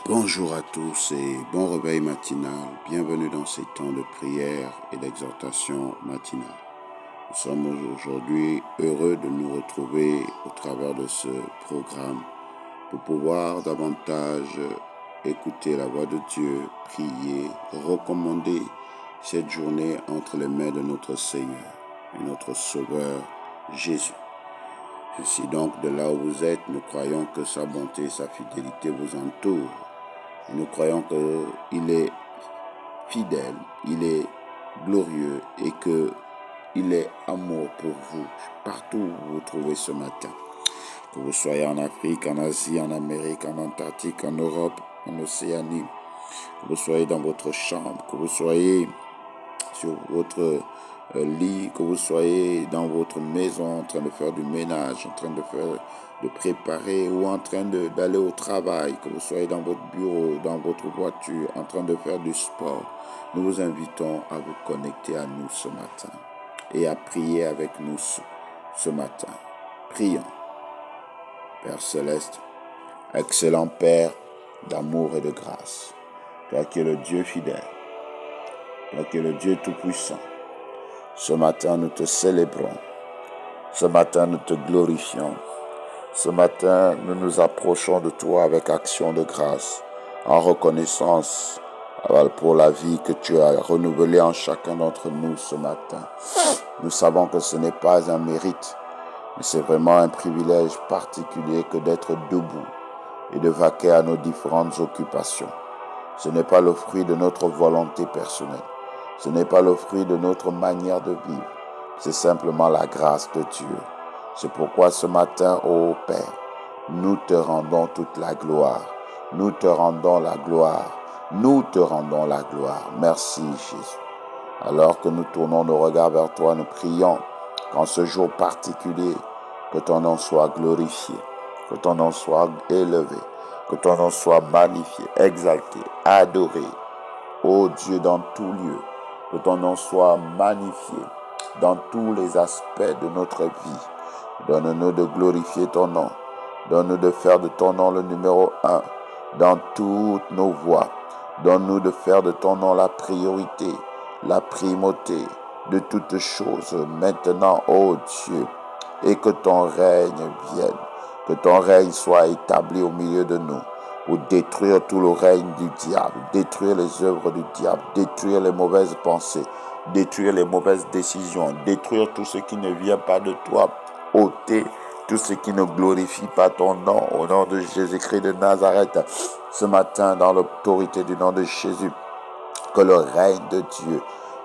Bonjour à tous et bon réveil matinal. Bienvenue dans ces temps de prière et d'exhortation matinale. Nous sommes aujourd'hui heureux de nous retrouver au travers de ce programme pour pouvoir davantage écouter la voix de Dieu, prier, recommander cette journée entre les mains de notre Seigneur et notre Sauveur Jésus. Ainsi donc, de là où vous êtes, nous croyons que sa bonté et sa fidélité vous entourent. Et nous croyons qu'il est fidèle, il est glorieux et qu'il est amour pour vous, partout où vous vous trouvez ce matin. Que vous soyez en Afrique, en Asie, en Amérique, en Antarctique, en Europe, en Océanie, que vous soyez dans votre chambre, que vous soyez sur votre lit, que vous soyez dans votre maison en train de faire du ménage, en train de préparer ou en train d'aller au travail, que vous soyez dans votre bureau, dans votre voiture, en train de faire du sport. Nous vous invitons à vous connecter à nous ce matin et à prier avec nous ce matin. Prions. Père Céleste, excellent Père d'amour et de grâce, toi qui es le Dieu fidèle, toi qui es le Dieu tout-puissant, ce matin nous te célébrons, ce matin nous te glorifions, ce matin nous nous approchons de toi avec action de grâce, en reconnaissance pour la vie que tu as renouvelée en chacun d'entre nous ce matin. Nous savons que ce n'est pas un mérite, mais c'est vraiment un privilège particulier que d'être debout et de vaquer à nos différentes occupations. Ce n'est pas le fruit de notre volonté personnelle. Ce n'est pas le fruit de notre manière de vivre. C'est simplement la grâce de Dieu. C'est pourquoi ce matin, ô Père, nous te rendons toute la gloire. Nous te rendons la gloire. Nous te rendons la gloire. Merci Jésus. Alors que nous tournons nos regards vers toi, nous prions qu'en ce jour particulier, que ton nom soit glorifié, que ton nom soit élevé, que ton nom soit magnifié, exalté, adoré. Ô Dieu, dans tout lieu, que ton nom soit magnifié dans tous les aspects de notre vie. Donne-nous de glorifier ton nom. Donne-nous de faire de ton nom le numéro 1 dans toutes nos voies. Donne-nous de faire de ton nom la priorité, la primauté de toutes choses maintenant, ô Dieu, et que ton règne vienne, que ton règne soit établi au milieu de nous pour détruire tout le règne du diable, détruire les œuvres du diable, détruire les mauvaises pensées, détruire les mauvaises décisions, détruire tout ce qui ne vient pas de toi, ôter tout ce qui ne glorifie pas ton nom, au nom de Jésus-Christ de Nazareth, ce matin dans l'autorité du nom de Jésus, que le règne de Dieu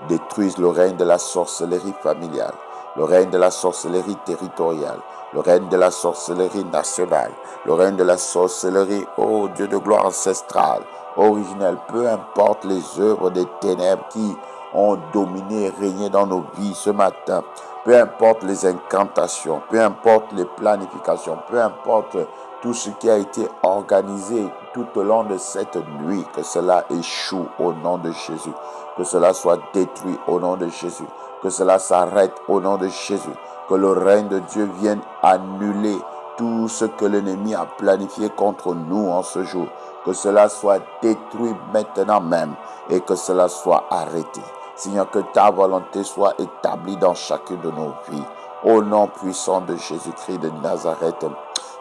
détruise le règne de la sorcellerie familiale, le règne de la sorcellerie territoriale, le règne de la sorcellerie nationale, le règne de la sorcellerie, ô Dieu de gloire ancestrale, originelle, peu importe les œuvres des ténèbres qui ont dominé et régné dans nos vies ce matin, peu importe les incantations, peu importe les planifications, peu importe tout ce qui a été organisé tout au long de cette nuit, que cela échoue au nom de Jésus, que cela soit détruit au nom de Jésus, que cela s'arrête au nom de Jésus, que le règne de Dieu vienne annuler tout ce que l'ennemi a planifié contre nous en ce jour, que cela soit détruit maintenant même et que cela soit arrêté. Seigneur, que ta volonté soit établie dans chacune de nos vies. Au nom puissant de Jésus-Christ de Nazareth,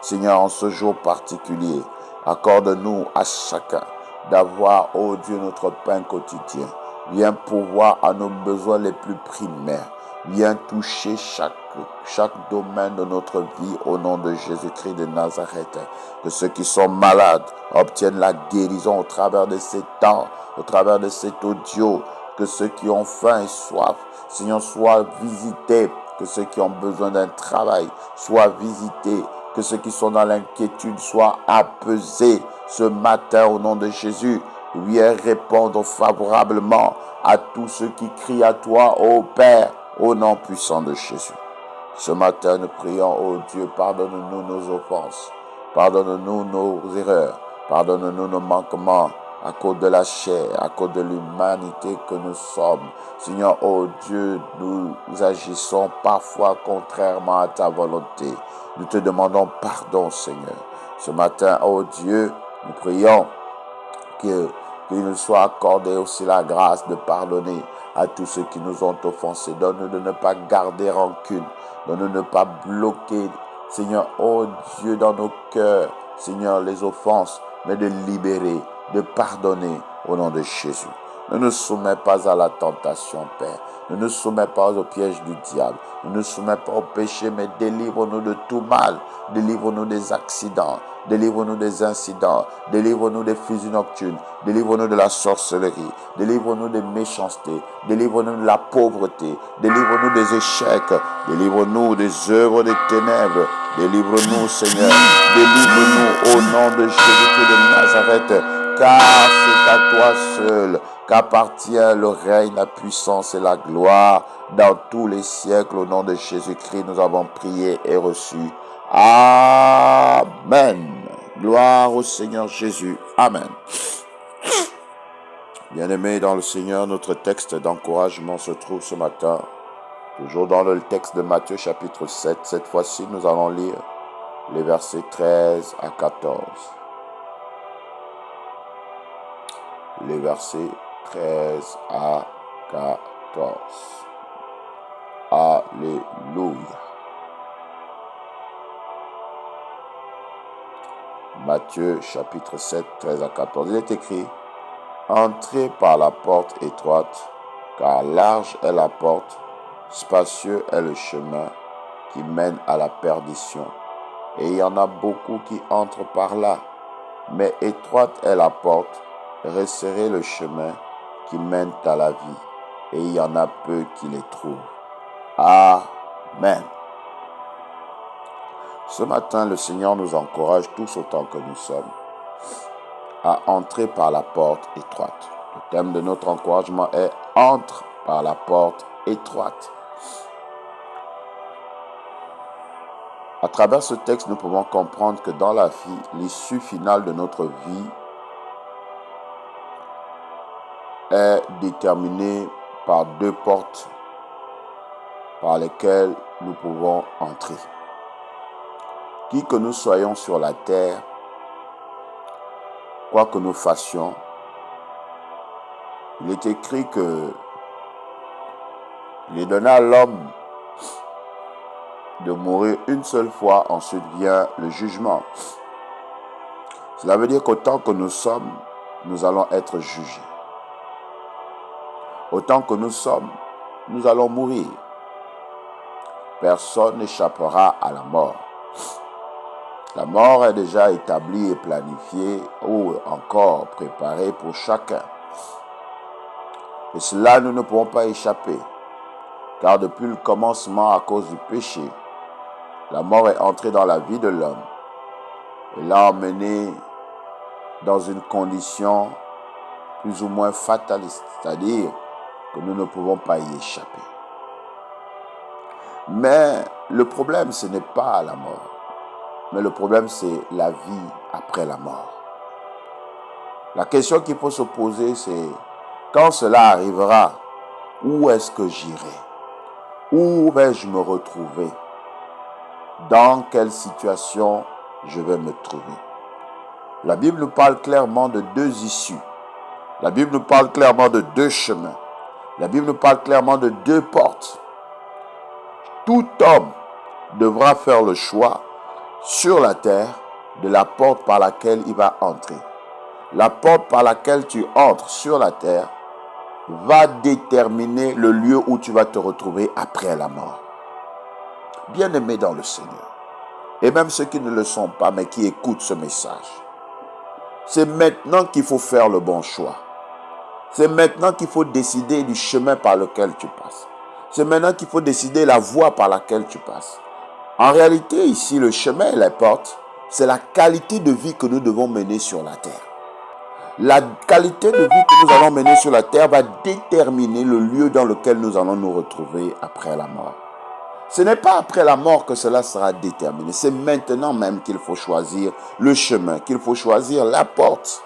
Seigneur, en ce jour particulier, accorde-nous à chacun d'avoir, ô Dieu, notre pain quotidien. Viens pourvoir à nos besoins les plus primaires. Viens toucher chaque domaine de notre vie au nom de Jésus-Christ de Nazareth. Que ceux qui sont malades obtiennent la guérison au travers de ces temps, au travers de cet audio. Que ceux qui ont faim et soif, Seigneur, soient visités. Que ceux qui ont besoin d'un travail soient visités. Que ceux qui sont dans l'inquiétude soient apaisés ce matin au nom de Jésus. Viens répondre favorablement à tous ceux qui crient à toi, ô Père, au nom puissant de Jésus. Ce matin, nous prions, ô Dieu, pardonne-nous nos offenses, pardonne-nous nos erreurs, pardonne-nous nos manquements, à cause de la chair, à cause de l'humanité que nous sommes. Seigneur, ô Dieu, nous agissons parfois contrairement à ta volonté. Nous te demandons pardon, Seigneur. Ce matin, ô Dieu, nous prions qu'il nous soit accordé aussi la grâce de pardonner à tous ceux qui nous ont offensés. Donne-nous de ne pas garder rancune. Donne-nous de ne pas bloquer, Seigneur, oh Dieu, dans nos cœurs, Seigneur, les offenses, mais de libérer, de pardonner au nom de Jésus. Ne nous soumets pas à la tentation, Père. Ne nous soumets pas au piège du diable. Ne nous soumets pas au péché, mais délivre-nous de tout mal. Délivre-nous des accidents. Délivre-nous des incidents. Délivre-nous des fusils nocturnes. Délivre-nous de la sorcellerie. Délivre-nous des méchancetés. Délivre-nous de la pauvreté. Délivre-nous des échecs. Délivre-nous des œuvres des ténèbres. Délivre-nous, Seigneur. Délivre-nous au nom de Jésus-Christ de Nazareth. Car c'est à toi seul qu'appartient le règne, la puissance et la gloire dans tous les siècles. Au nom de Jésus-Christ, nous avons prié et reçu. Amen. Gloire au Seigneur Jésus. Amen. Bien-aimés dans le Seigneur, notre texte d'encouragement se trouve ce matin, toujours dans le texte de Matthieu chapitre 7. Cette fois-ci, nous allons lire les versets 13 à 14. Les versets 13 à 14. Alléluia. Matthieu chapitre 7, 13 à 14. Il est écrit: Entrez par la porte étroite, car large est la porte, spacieux est le chemin qui mène à la perdition. Et il y en a beaucoup qui entrent par là. Mais étroite est la porte, resserrez le chemin qui mène à la vie, et il y en a peu qui les trouvent. Amen. Ce matin, le Seigneur nous encourage tous autant que nous sommes à entrer par la porte étroite. Le thème de notre encouragement est « Entre par la porte étroite ». À travers ce texte, nous pouvons comprendre que dans la vie, l'issue finale de notre vie est déterminé par deux portes par lesquelles nous pouvons entrer. Qui que nous soyons sur la terre, quoi que nous fassions, il est écrit que il est donné à l'homme de mourir une seule fois, ensuite vient le jugement. Cela veut dire qu'autant que nous sommes, nous allons être jugés. Autant que nous sommes, nous allons mourir. Personne n'échappera à la mort. La mort est déjà établie et planifiée ou encore préparée pour chacun. Et cela, nous ne pourrons pas échapper. Car depuis le commencement, à cause du péché, la mort est entrée dans la vie de l'homme et l'a emmené dans une condition plus ou moins fataliste, c'est-à-dire que nous ne pouvons pas y échapper. Mais le problème, ce n'est pas la mort. Mais le problème, c'est la vie après la mort. La question qu'il faut se poser, c'est quand cela arrivera, où est-ce que j'irai? Où vais-je me retrouver? Dans quelle situation je vais me trouver? La Bible nous parle clairement de deux issues. La Bible nous parle clairement de deux chemins. La Bible nous parle clairement de deux portes. Tout homme devra faire le choix sur la terre de la porte par laquelle il va entrer. La porte par laquelle tu entres sur la terre va déterminer le lieu où tu vas te retrouver après la mort. Bien-aimés dans le Seigneur, et même ceux qui ne le sont pas, mais qui écoutent ce message, c'est maintenant qu'il faut faire le bon choix. C'est maintenant qu'il faut décider du chemin par lequel tu passes. C'est maintenant qu'il faut décider la voie par laquelle tu passes. En réalité, ici, le chemin et les portes, c'est la qualité de vie que nous devons mener sur la terre. La qualité de vie que nous allons mener sur la terre va déterminer le lieu dans lequel nous allons nous retrouver après la mort. Ce n'est pas après la mort que cela sera déterminé. C'est maintenant même qu'il faut choisir le chemin, qu'il faut choisir la porte.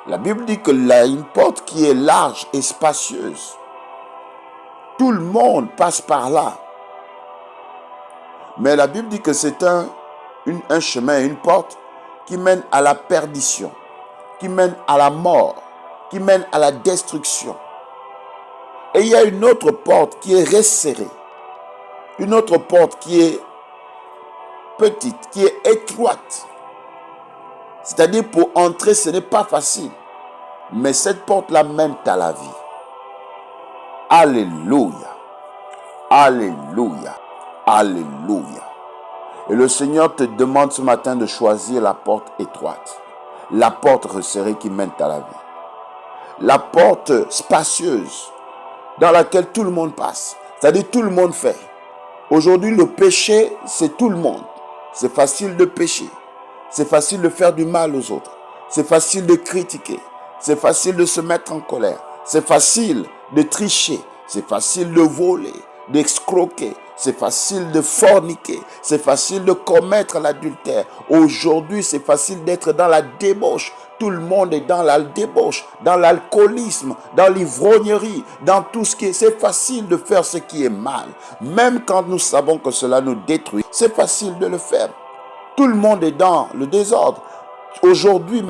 La Bible dit qu'il y a une porte qui est large et spacieuse. Tout le monde passe par là. Mais la Bible dit que c'est un chemin, une porte qui mène à la perdition. qui mène à la mort, qui mène à la destruction. Et il y a une autre porte qui est resserrée. Une autre porte qui est petite, qui est étroite. C'est-à-dire pour entrer, ce n'est pas facile. Mais cette porte-là mène à la vie. Alléluia. Alléluia. Alléluia. Et le Seigneur te demande ce matin de choisir la porte étroite. La porte resserrée qui mène à la vie. La porte spacieuse dans laquelle tout le monde passe. C'est-à-dire tout le monde fait. Aujourd'hui, le péché, c'est tout le monde. C'est facile de pécher. C'est facile de faire du mal aux autres. C'est facile de critiquer. C'est facile de se mettre en colère. C'est facile de tricher. C'est facile de voler, d'escroquer. C'est facile de forniquer. C'est facile de commettre l'adultère. Aujourd'hui, c'est facile d'être dans la débauche. Tout le monde est dans la débauche, dans l'alcoolisme, dans l'ivrognerie, dans tout ce qui est... C'est facile de faire ce qui est mal. Même quand nous savons que cela nous détruit, c'est facile de le faire. Tout le monde est dans le désordre. Aujourd'hui,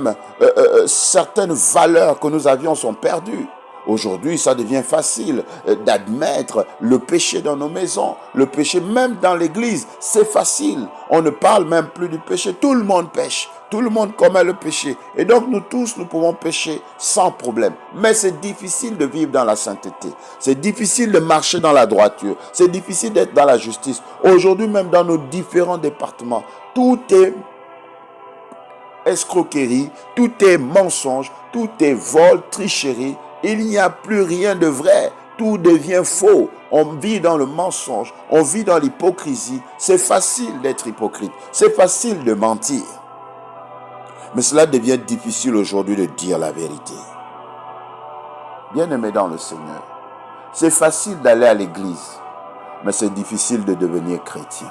certaines valeurs que nous avions sont perdues. Aujourd'hui, ça devient facile d'admettre le péché dans nos maisons, le péché même dans l'église, c'est facile. On ne parle même plus du péché, tout le monde pêche, tout le monde commet le péché. Et donc nous tous, nous pouvons pécher sans problème. Mais c'est difficile de vivre dans la sainteté, c'est difficile de marcher dans la droiture, c'est difficile d'être dans la justice. Aujourd'hui, même dans nos différents départements, tout est escroquerie, tout est mensonge, tout est vol, tricherie. Il n'y a plus rien de vrai. Tout devient faux. On vit dans le mensonge. On vit dans l'hypocrisie. C'est facile d'être hypocrite. C'est facile de mentir. Mais cela devient difficile aujourd'hui de dire la vérité. Bien-aimé dans le Seigneur, c'est facile d'aller à l'église, mais c'est difficile de devenir chrétien.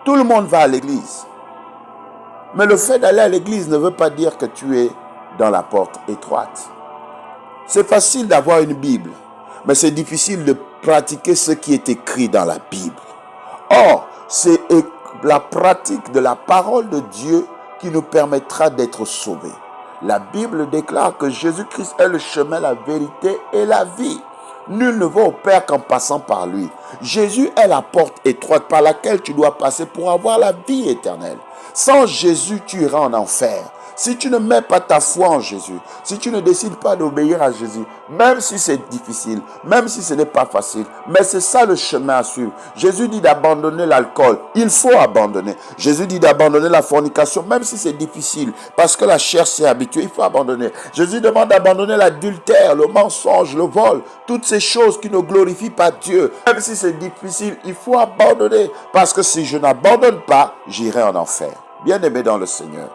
Tout le monde va à l'église. Mais le fait d'aller à l'église ne veut pas dire que tu es dans la porte étroite. C'est facile d'avoir une Bible, mais c'est difficile de pratiquer ce qui est écrit dans la Bible. Or, c'est la pratique de la parole de Dieu qui nous permettra d'être sauvés. La Bible déclare que Jésus-Christ est le chemin, la vérité et la vie. Nul ne va au Père qu'en passant par lui. Jésus est la porte étroite par laquelle tu dois passer pour avoir la vie éternelle. Sans Jésus, tu iras en enfer. Si tu ne mets pas ta foi en Jésus, si tu ne décides pas d'obéir à Jésus, même si c'est difficile, même si ce n'est pas facile, mais c'est ça le chemin à suivre. Jésus dit d'abandonner l'alcool, il faut abandonner. Jésus dit d'abandonner la fornication, même si c'est difficile, parce que la chair s'est habituée, il faut abandonner. Jésus demande d'abandonner l'adultère, le mensonge, le vol, toutes ces choses qui ne glorifient pas Dieu. Même si c'est difficile, il faut abandonner, parce que si je n'abandonne pas, j'irai en enfer. Bien-aimé dans le Seigneur,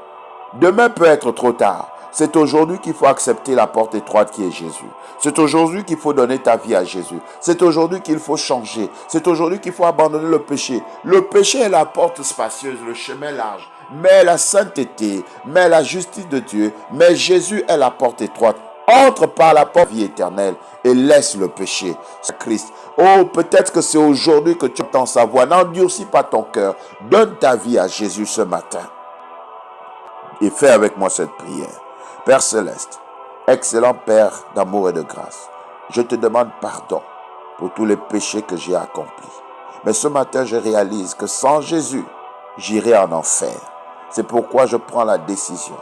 demain peut être trop tard. C'est aujourd'hui qu'il faut accepter la porte étroite qui est Jésus. C'est aujourd'hui qu'il faut donner ta vie à Jésus. C'est aujourd'hui qu'il faut changer. C'est aujourd'hui qu'il faut abandonner le péché. Le péché est la porte spacieuse, le chemin large. Mais la sainteté, mais la justice de Dieu, mais Jésus est la porte étroite. Entre par la porte de vie éternelle et laisse le péché. C'est Christ. Oh, peut-être que c'est aujourd'hui que tu entends sa voix. N'endurcis pas ton cœur. Donne ta vie à Jésus ce matin. Et fais avec moi cette prière. Père céleste, excellent Père d'amour et de grâce, je te demande pardon pour tous les péchés que j'ai accomplis. Mais ce matin, je réalise que sans Jésus, j'irai en enfer. C'est pourquoi je prends la décision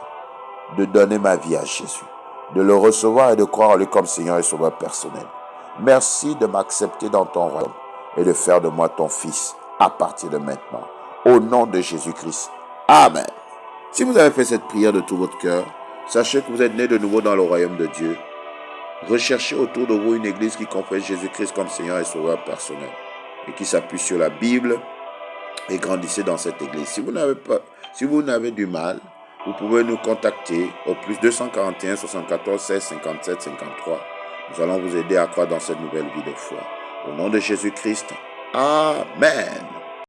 de donner ma vie à Jésus, de le recevoir et de croire en lui comme Seigneur et Sauveur personnel. Merci de m'accepter dans ton royaume et de faire de moi ton fils à partir de maintenant. Au nom de Jésus-Christ. Amen. Si vous avez fait cette prière de tout votre cœur, sachez que vous êtes né de nouveau dans le royaume de Dieu. Recherchez autour de vous une église qui confesse Jésus-Christ comme Seigneur et Sauveur personnel et qui s'appuie sur la Bible et grandissez dans cette église. Si vous n'avez du mal, vous pouvez nous contacter au plus 241 74 16 57 53. Nous allons vous aider à croire dans cette nouvelle vie de foi. Au nom de Jésus-Christ, Amen.